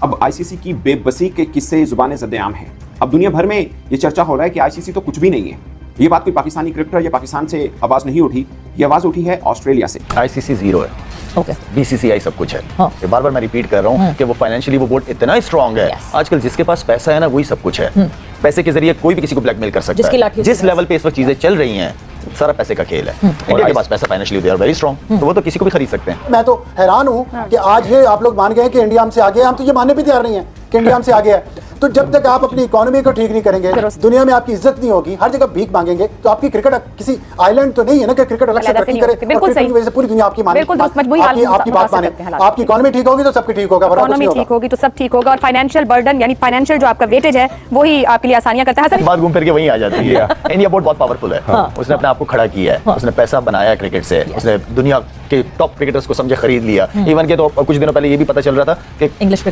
अब आईसीसी की बेबसी के किस्से जुबान ज़द-ए-आम हैं। अब दुनिया भर में ये चर्चा हो रहा है कि आईसीसी तो कुछ भी नहीं है। ये बात कोई पाकिस्तानी क्रिकेटर या पाकिस्तान से आवाज नहीं उठी, ये आवाज उठी है ऑस्ट्रेलिया से। आईसीसी जीरो है, ओके, बीसीसीआई सब कुछ है। हाँ। ये बार बार मैं रिपीट कर रहा हूँ कि वो फाइनेंशियली वो बोर्ड इतना स्ट्रांग है। आजकल जिसके पास पैसा है ना वही सब कुछ है। पैसे के जरिए कोई भी किसी को ब्लैकमेल कर सकता है। जिस लेवल पे इस वक्त चीजें चल रही हैं सारा पैसे का खेल है। इंडिया के पास पैसा financially they are very strong, तो वो तो किसी को भी खरीद सकते हैं। मैं तो हैरान हूँ कि आज ये आप लोग मान गए कि इंडिया हमसे आगे है। हम तो ये मानने भी तैयार नहीं है कि इंडिया हमसे आगे है। तो जब तक आप अपनी इकोनॉमी को ठीक नहीं करेंगे, दुनिया में आपकी इज्जत नहीं होगी, हर जगह भीख मांगेंगे, तो आपकी क्रिकेट किसी आइलैंड तो नहीं है ना कि क्रिकेट अलग से तरक्की करे और क्रिकेट की वजह से पूरी दुनिया आपकी माने, आपकी बात माने। आपकी इकोनॉमी ठीक होगी तो सबकी ठीक होगा, इकोनॉमी ठीक होगी तो सब ठीक होगा। और फाइनेंशियल बर्डन यानी फाइनेंशियल जो आपका वेटेज है वही आपके लिए आसानियां करता है। बात घूम फिर के वहीं आ जाती है। इंडिया बोर्ड बहुत पावरफुल है। उसने अपने आप को खड़ा किया है, उसने पैसा बनाया क्रिकेट से, उसने दुनिया के टॉप क्रिकेटर्स को समझे खरीद लिया। इवन के तो कुछ दिनों पहले ये भी पता चल रहा था कि इंग्लिश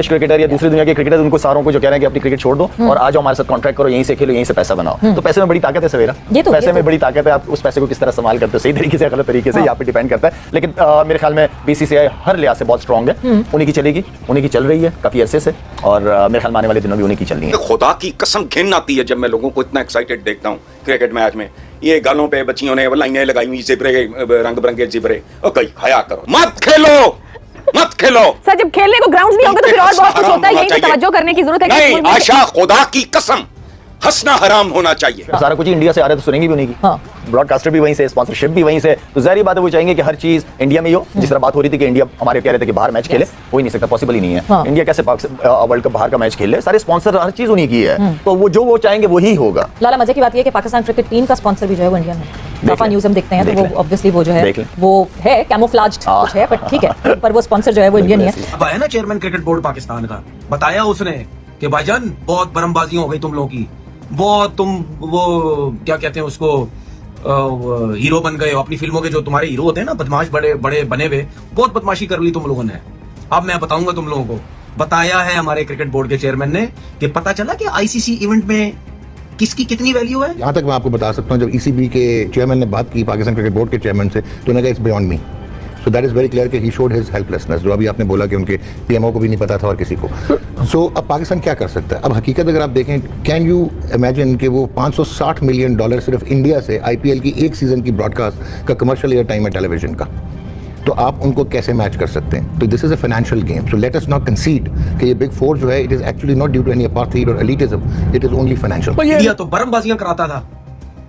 क्रिकेटर या दूसरी दुनिया के क्रिकेटर उनको सारों को जो कह रहे हैं कि अपनी क्रिकेट छोड़ दो और आ जाओ हमारे साथ कॉन्ट्रैक्ट करो, यहीं से खेलो, यहीं से पैसा बनाओ। तो पैसे में बड़ी ताकत है सवेरा, पैसे में बड़ी ताकत है। आप उस पैसे को किस तरह इस्तेमाल करते हो, सही तरीके से गलत तरीके से, यहाँ पे डिपेंड करता है। लेकिन मेरे ख्याल में बीसीसीआई हर लिहाज से बहुत स्ट्रांग है। उन्हीं की चलेगी, उन्हीं की चल रही है काफी अरसे से, और मेरे ख्याल में आने वाले दिनों में उन्हीं की चलनी है। खुदा की कसम घिन आती है जब मैं लोगों को इतना एक्साइटेड देखता हूँ क्रिकेट मैच में। ये गालों पे बच्चियों ने लाइनें लगाई हुई, जिब्रे, रंग बिरंगे जिब्रे, और कहीं हया करो, मत खेलो। सर जब खेलने को ग्राउंड्स नहीं होंगे तो फिर और बहुत कुछ होता है, यही तो तवज्जो करने की जरूरत है। नहीं आशा, खुदा की कसम हंसना हराम होना चाहिए। सारा कुछ इंडिया से आ रहा है तो सुनेंगी भी उन्हीं की। ब्रॉडकास्टर भी वहीं से, स्पॉन्सरशिप भी वहीं से, तो जाहिर बात है वो चाहेंगे कि हर चीज इंडिया में ही हो। जिस तरह बात हो रही थी कि इंडिया, हमारे कह रहे थे कि बाहर मैच खेले, हो ही नहीं सकता, पॉसिबल ही नहीं है। इंडिया कैसे वर्ल्ड कप बाहर का मैच खेले? सारे स्पॉन्सर, हर चीज उन्हीं की है, तो वो जो वो चाहेंगे वही होगा। लाला मजे की बात ये है कि पाकिस्तान क्रिकेट टीम का स्पॉन्सर भी जो है वो इंडिया में काफी न्यूज़ हम देखते हैं, तो वो ऑब्वियसली वो जो है वो है कैमोफ्लेज्ड कुछ है, बट ठीक है, पर वो स्पॉन्सर जो है वो इंडियन ही है। अब आया ना चेयरमैन क्रिकेट बोर्ड पाकिस्तान का, बताया उसने कि भाईजान बहुत बरमबाजी हो गई तुम लोगों की, बहुत तुम वो क्या कहते हैं उसको हीरो बन गए हो अपनी फिल्मों के। जो तुम्हारे हीरो होते हैं ना बदमाश बड़े बड़े बने हुए, बहुत बदमाशी कर ली तुम लोगों ने। अब मैं बताऊंगा तुम लोगों को, बताया है हमारे क्रिकेट बोर्ड के चेयरमैन ने कि पता चला कि आईसीसी इवेंट में किसकी कितनी वैल्यू है। यहाँ तक मैं आपको बता सकता हूँ, जब ईसीबी के चेयरमैन ने बात की पाकिस्तान क्रिकेट बोर्ड के चेयरमैन से, तो उन्होंने कहा it's beyond me. So that is very clear कि ही शोड हिज हेल्पलेसनेस, जो अभी आपने बोला कि उनके पीएमओ को भी नहीं पता था और किसी को। सो अब पाकिस्तान क्या कर सकता है? अब हकीकत अगर आप देखें, कैन यू इमेजिन कि वो $560 मिलियन सिर्फ इंडिया से आईपीएल की एक सीजन की ब्रॉडकास्ट का कमर्शियल एयर टाइम है टेलीविजन का, तो आप उनको कैसे मैच कर सकते हैं? तो this is a financial game, so let us not कंसीड कि ये बिग फोर जो है it is actually not due to any apartheid और elitism, it is only financial. India तो बरमबाजियां कराता था,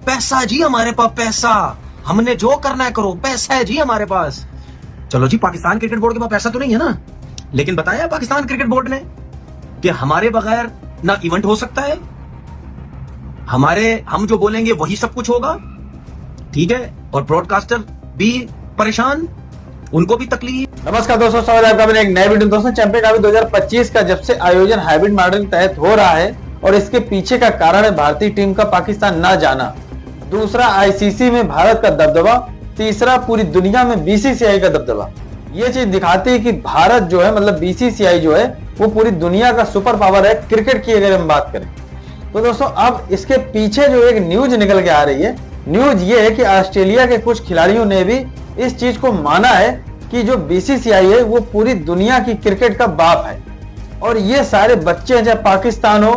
पैसा जी हमारे पास, पैसा, हमने जो करना है करो, पैसा है जी हमारे पास। चलो जी, पाकिस्तान क्रिकेट बोर्ड के पास पैसा तो नहीं है ना, लेकिन बताया पाकिस्तान क्रिकेट बोर्ड ने कि हमारे बगैर ना इवेंट हो सकता है, हम जो बोलेंगे वही सब कुछ होगा, ठीक है। और ब्रॉडकास्टर भी परेशान, उनको भी तकलीफ। नमस्कार दोस्तों, स्वागत है आपका मेरे एक नए वीडियो। दोस्तों, चैंपियन कप 2025 का जब से आयोजन हाइब्रिड मॉडल के तहत हो रहा है, और इसके पीछे का कारण है भारतीय टीम का पाकिस्तान ना जाना, दूसरा आईसीसी में भारत का दबदबा, तीसरा पूरी दुनिया में बीसीसीआई का दबदबा। ये चीज दिखाती है कि भारत जो है, मतलब बीसीसीआई जो है, वो पूरी दुनिया का सुपर पावर है क्रिकेट की अगर हम बात करें तो। दोस्तों, अब इसके पीछे जो एक न्यूज निकल के आ रही है, न्यूज ये है कि ऑस्ट्रेलिया के कुछ खिलाड़ियों ने भी इस चीज को माना है कि जो बीसीसीआई है वो पूरी दुनिया की क्रिकेट का बाप है, और ये सारे बच्चे, चाहे पाकिस्तान हो,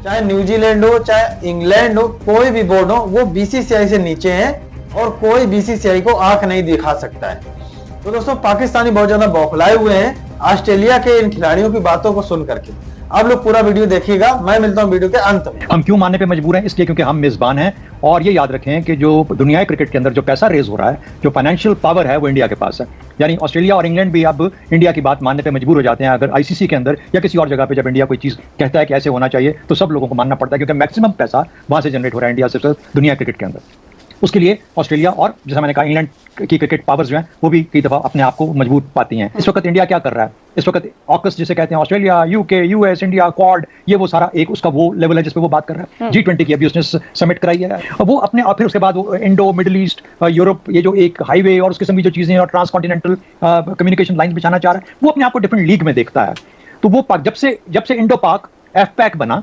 चाहे न्यूजीलैंड हो, चाहे इंग्लैंड हो, कोई भी बोर्ड हो, वो बीसीसीआई से नीचे है और कोई बीसीसीआई को आंख नहीं दिखा सकता है। तो दोस्तों, पाकिस्तानी बहुत ज्यादा बौखलाए हुए हैं ऑस्ट्रेलिया के इन खिलाड़ियों की बातों को सुन करके। आप लोग पूरा वीडियो देखिएगा, मैं मिलता हूं वीडियो के अंत में। हम क्यों मानने पे मजबूर हैं? इसलिए क्योंकि हम मेजबान हैं, और ये याद रखें कि जो दुनिया क्रिकेट के अंदर जो पैसा रेज हो रहा है, जो फाइनेंशियल पावर है, वो इंडिया के पास है। यानी ऑस्ट्रेलिया और इंग्लैंड भी अब इंडिया की बात मानने पे मजबूर हो जाते हैं। अगर आईसीसी के अंदर या किसी और जगह पे जब इंडिया कोई चीज कहता है कि ऐसे होना चाहिए, तो सब लोगों को मानना पड़ता है, क्योंकि मैक्सिमम पैसा वहां से जनरेट हो रहा है इंडिया से दुनिया क्रिकेट के अंदर। उसके लिए ऑस्ट्रेलिया और जैसा मैंने कहा इंग्लैंड की क्रिकेट पावर्स जो हैं वो भी कई दफा अपने आप को मजबूत पाती हैं। इस वक्त इंडिया क्या कर रहा है? इस वक्त ऑकस जिसे कहते हैं, Australia, UK, US, India, quad, ये वो सारा एक उसका वो लेवल है जिस पे वो बात कर रहा है। G20 की अभी उसने समिट कराई है, वो अपने, और फिर उसके बाद वो इंडो, मिडिल ईस्ट, यूरोप, ये जो एक हाईवे और उस किस्म की जो चीजें और ट्रांसकॉन्टिनेंटल कम्युनिकेशन लाइन बिछाना चाह रहा है, वो अपने आप को डिफरेंट लीग में देखता है। तो वो जब से इंडो पाक एफपैक बना,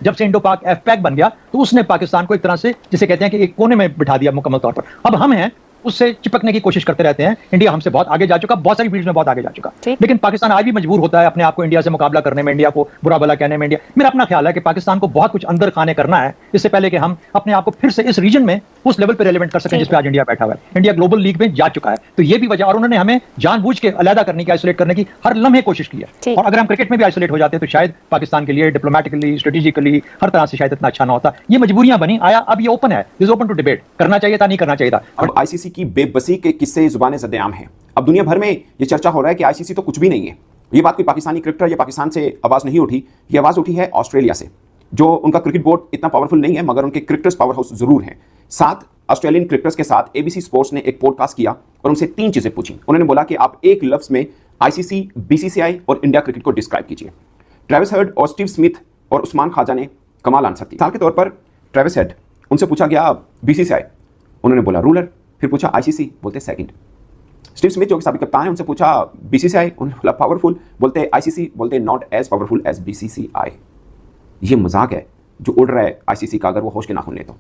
जब से इंडो पाक एफपैक बन गया, तो उसने पाकिस्तान को एक तरह से जिसे कहते हैं कि एक कोने में बिठा दिया मुकम्मल तौर पर। अब हम हैं उससे चिपकने की कोशिश करते रहते हैं। इंडिया हमसे बहुत आगे जा चुका, बहुत सारी फील्ड्स में बहुत आगे जा चुका, लेकिन पाकिस्तान आज भी मजबूर होता है अपने आप को इंडिया से मुकाबला करने में, इंडिया को बुरा भला कहने में। इंडिया, मेरा अपना ख्याल है कि पाकिस्तान को बहुत कुछ अंदर खाने करना है इससे पहले कि हम अपने आप को फिर से इस रीजन में उस लेवल पे रेलेवेंट कर सकें जिस पे आज इंडिया बैठा हुआ है। इंडिया ग्लोबल लीग में जा चुका है, तो ये भी वजह, और उन्होंने हमें जानबूझ के अलग करने की, आइसोलेट करने की हर लम्हे कोशिश की है। और अगर हम क्रिकेट में भी आइसोलेट हो जाते तो शायद पाकिस्तान के लिए डिप्लोमेटिकली, स्ट्रेटेजिकली, हर तरह से शायद इतना अच्छा ना होता। ये मजबूरियां बनी, आया, अब ये ओपन है, इज ओपन टू डिबेट, करना चाहिए था, नहीं करना चाहिए था। अब आईसीसी की बेबसी के किस्से जुबान ज़द-ए-आम हैं। अब दुनिया भर में ये चर्चा हो रहा है कि आईसीसी तो कुछ भी नहीं है। ये बात कोई पाकिस्तानी क्रिकेटर या पाकिस्तान से आवाज नहीं उठी, ये आवाज उठी है ऑस्ट्रेलिया से। जो उनका क्रिकेट बोर्ड इतना पावरफुल नहीं है, मगर उनके क्रिकेटर्स पावर हाउस जरूर हैं। 7 ऑस्ट्रेलियन क्रिकेटर्स के साथ एबीसी स्पोर्ट्स ने एक पॉडकास्ट किया और उनसे 3 चीजें पूछी। उन्होंने बोला कि आप एक लफ्ज में आईसीसी, बीसीसीआई और इंडिया क्रिकेट को डिस्क्राइब कीजिए। ट्रेविस हेड और स्टीव स्मिथ और उस्मान ख्वाजा ने कमाल आंसर दी। मिसाल के तौर पर ट्रेविस हेड, उनसे पूछा गया बीसीसीआई, उन्होंने बोला रूलर। फिर पूछा आईसीसी, बोलते सेकंड। स्टीव स्मिथ जो साबिक कप्तान है, उनसे पूछा बीसीसीआई, उन्होंने बोला पावरफुल, बोलते आईसीसी, बोलते not as powerful as BCCI. ये मजाक है जो उड़ रहा है आईसीसी का, अगर वो होश के नाखून ले तो।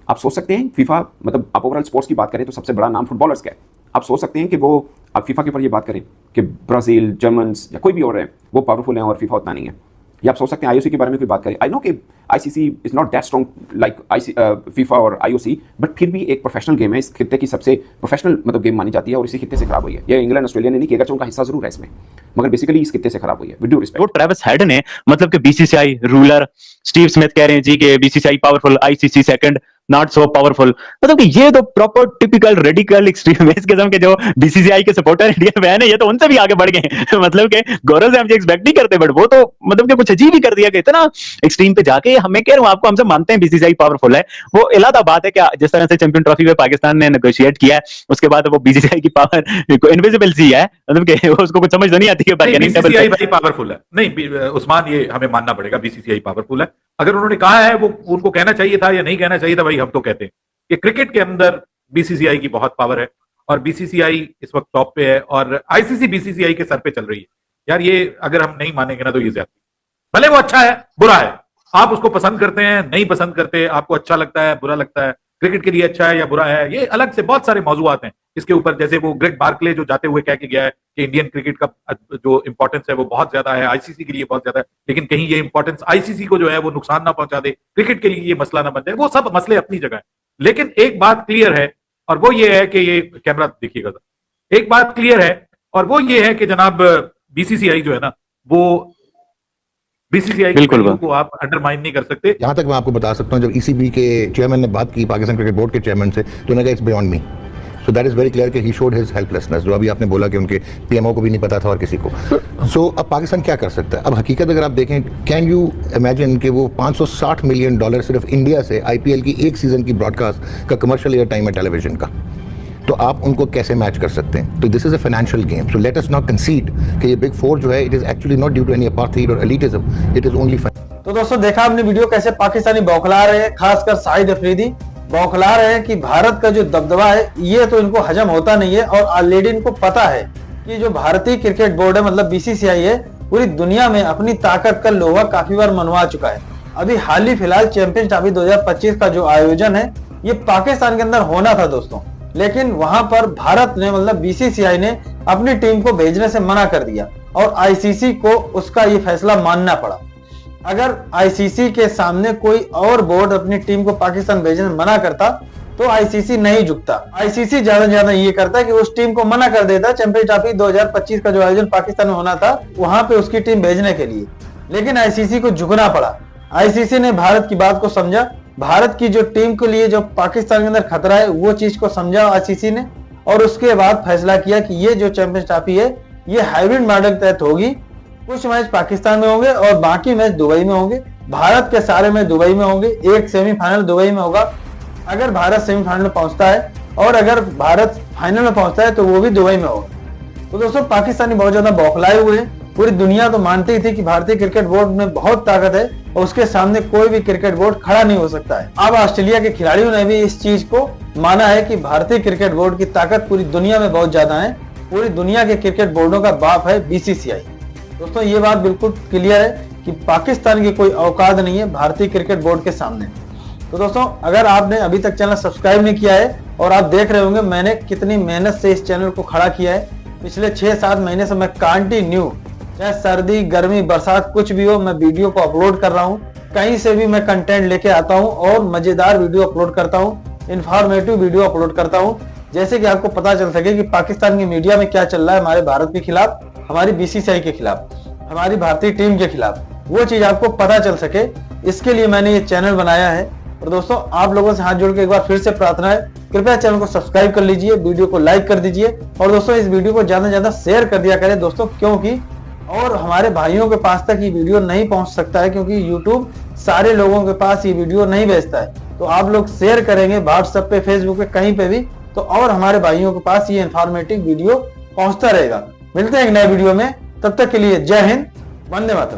आप सोच सकते हैं फीफा, मतलब आप ओवरऑल स्पोर्ट्स की बात करें तो सबसे बड़ा नाम फुटबॉलर्स का है। आप सोच सकते हैं कि वो, आप फीफा के ऊपर ये बात करें कि ब्राजील, जर्मन्स या कोई भी और है वो पावरफुल है और फीफा उतना नहीं है। या आप सोच सकते हैं आईओसी के बारे में कोई बात करें। आई नो कि ICC is not that strong like FIFA और आईओसी, बट फिर भी एक प्रोफेशनल गेम है, इस खित्ते की सबसे प्रोफेशनल मतलब गेम मानी जाती है और इसी खित्ते से खराब हुई है। ये इंग्लैंड ऑस्ट्रेलिया ने नहीं किया, अगरचे उनका हिस्सा जरूर है इसमें, मगर बेसिकली इस खित्ते से खराब हुई है। विद ड्यू रिस्पेक्ट, वो ट्रेविस हेड ने मतलब कि बीसीसीआई रूलर, स्टीव स्मिथ कह रहे हैं जी कि BCCI powerful, ICC second, not so powerful. मतलब कि ये तो प्रॉपर टिपिकल रेडिकल एक्सट्रीमिस्ट किस्म के जो बीसीसीआई के सपोर्टर इंडिया में है ना, ये तो उनसे भी आगे बढ़ गए। मतलब कि गौरव से हम एक्सपेक्ट नहीं करते, बट वो तो मतलब कि कुछ अजीब ही कर दिया कि इतना एक्सट्रीम पे जाके, हमें कह रहा हूं आपको, हमसे मानते हैं बीसीसीआई पावरफुल है, वो अलग बात है कि जिस तरह से चैंपियन ट्रॉफी में पाकिस्तान ने नेगोशिएट किया है, उसके बाद वो बीसीसीआई की पावर इनविजिबल सी है, मतलब कि उसको कुछ समझ नहीं आती है। बीसीसीआई भाई पावरफुल है नहीं उस्मान, ये हमें मानना पड़ेगा, बीसीसीआई पावरफुल है। अगर उन्होंने कहा है, वो उनको कहना चाहिए था या नहीं कहना चाहिए था, भाई हम तो कहते हैं कि क्रिकेट के अंदर बीसीसीआई की बहुत पावर है और बीसीसीआई इस वक्त टॉप पे है और आईसीसी बीसीसीआई के सर पे चल रही है। यार ये अगर हम नहीं मानेंगे ना तो ये ज्यादा, भले वो अच्छा है बुरा है, आप उसको पसंद करते हैं नहीं पसंद करते, आपको अच्छा लगता है बुरा लगता है, क्रिकेट के लिए अच्छा है या बुरा है, ये अलग से बहुत सारे मौजूआत हैं इसके ऊपर। जैसे वो ग्रेग बार्कले जो जाते हुए कह के गया है कि इंडियन क्रिकेट का जो इंपॉर्टेंस है वो बहुत ज्यादा है, आईसीसी के लिए बहुत ज्यादा है, लेकिन कहीं ये इंपॉर्टेंस आईसीसी को जो है वो नुकसान ना पहुंचा दे, क्रिकेट के लिए ये मसला ना बन जाए। वो सब मसले अपनी जगह है, लेकिन एक बात क्लियर है और वो ये है कि ये कैमरा देखिएगा, एक बात क्लियर है और वो ये है कि जनाब बीसीसीआई जो है ना, वो बीसीसीआई को आप अंडरमाइन नहीं कर सकते। यहां तक मैं आपको बता सकता हूं, जब ईसीबी के चेयरमैन ने बात की पाकिस्तान क्रिकेट बोर्ड के चेयरमैन से, तो उन्होंने कहा it's beyond me. So that is very clear कि ही शोड हिज हेल्पलेसनेस, जो अभी आपने बोला कि उनके पीएमओ को भी नहीं पता था और किसी को। सो अब पाकिस्तान क्या कर सकता है? अब हकीकत अगर आप देखें, कैन यू इमेजिन कि वो $560 मिलियन सिर्फ इंडिया से आईपीएल की एक सीजन की ब्रॉडकास्ट का कमर्शियल एयर टाइम है टेलीविजन का, तो आप उनको कैसे मैच कर सकते हैं? तो this is a financial game, so let us not कंसीड कि ये बिग फोर जो है, it is actually not due to any apartheid और एलिटिज्म, इट इज ओनली। तो दोस्तों देखा आपने वीडियो, कैसे पाकिस्तानी बौखला रहे हैं, खासकर शाहिद अफरीदी बौखला रहे हैं कि भारत का जो दबदबा है ये तो इनको हजम होता नहीं है। और ऑलरेडी इनको पता है कि जो भारतीय क्रिकेट बोर्ड है, मतलब बीसीसीआई है, पूरी दुनिया में अपनी ताकत का लोहा काफी बार मनवा चुका है। अभी हाल ही फिलहाल चैंपियंस ट्रॉफी 2025 का जो आयोजन है ये पाकिस्तान के अंदर होना था दोस्तों, लेकिन वहां पर भारत ने, मतलब बीसीसीआई ने अपनी टीम को भेजने से मना कर दिया और आईसीसी को उसका ये फैसला मानना पड़ा। अगर आईसीसी के सामने कोई और बोर्ड अपनी टीम को पाकिस्तान भेजने से मना करता तो आईसीसी नहीं झुकता। आईसीसी ज्यादा ये करता है कि उस टीम को मना कर देता चैंपियंस ट्रॉफी 2025 का जो आयोजन पाकिस्तान में होना था वहां पे उसकी टीम भेजने के लिए, लेकिन आईसीसी को झुकना पड़ा। आईसीसी ने भारत की बात को समझा, भारत की जो टीम के लिए जो पाकिस्तान के अंदर खतरा है वो चीज को समझा आईसीसी ने, और उसके बाद फैसला किया कि ये जो चैंपियंस ट्रॉफी है ये हाइब्रिड मॉडल के तहत होगी। कुछ मैच पाकिस्तान में होंगे और बाकी मैच दुबई में होंगे। भारत के सारे मैच दुबई में होंगे, एक सेमीफाइनल दुबई में होगा। अगर भारत सेमीफाइनल में पहुंचता है और अगर भारत फाइनल में पहुंचता है तो वो भी दुबई में होगा। तो दोस्तों पाकिस्तानी बहुत ज्यादा बौखलाए हुए हैं। पूरी दुनिया तो मानती ही थी कि भारतीय क्रिकेट बोर्ड में बहुत ताकत है और उसके सामने कोई भी क्रिकेट बोर्ड खड़ा नहीं हो सकता है। अब ऑस्ट्रेलिया के खिलाड़ियों ने भी इस चीज को माना है कि भारतीय क्रिकेट बोर्ड की ताकत पूरी दुनिया में बहुत ज्यादा है। पूरी दुनिया के क्रिकेट बोर्डों का बाप है बीसीसीआई। दोस्तों ये बात बिल्कुल क्लियर है कि पाकिस्तान की कोई औकात नहीं है भारतीय क्रिकेट बोर्ड के सामने। तो दोस्तों अगर आपने अभी तक चैनल सब्सक्राइब नहीं किया है और आप देख रहे होंगे मैंने कितनी मेहनत से इस चैनल को खड़ा किया है, पिछले 6-7 महीने से मैं कंटिन्यू, चाहे सर्दी गर्मी बरसात कुछ भी हो, मैं वीडियो को अपलोड कर रहा हूँ। कहीं से भी मैं कंटेंट लेके आता हूँ और मजेदार वीडियो अपलोड करता हूँ, इंफॉर्मेटिव वीडियो अपलोड करता हूँ, जैसे कि आपको पता चल सके कि पाकिस्तान की मीडिया में क्या चल रहा है हमारे भारत के खिलाफ, हमारी बीसीसीआई के खिलाफ, हमारी भारतीय टीम के खिलाफ, वो चीज आपको पता चल सके, इसके लिए मैंने ये चैनल बनाया है। और दोस्तों आप लोगों से हाथ जोड़ के एक बार फिर से प्रार्थना है, कृपया चैनल को सब्सक्राइब कर लीजिए, वीडियो को लाइक कर दीजिए और दोस्तों इस वीडियो को ज्यादा से ज्यादा शेयर कर दिया करें दोस्तों, क्योंकि और हमारे भाइयों के पास तक ये वीडियो नहीं पहुंच सकता है, क्योंकि यूट्यूब सारे लोगों के पास ये वीडियो नहीं भेजता है। तो आप लोग शेयर करेंगे व्हाट्सएप पे, फेसबुक पे, कहीं पे भी, तो और हमारे भाइयों के पास ये इंफॉर्मेटिव वीडियो पहुंचता रहेगा। मिलते हैं एक नए वीडियो में, तब तक के लिए जय हिंद, वंदे मातरम।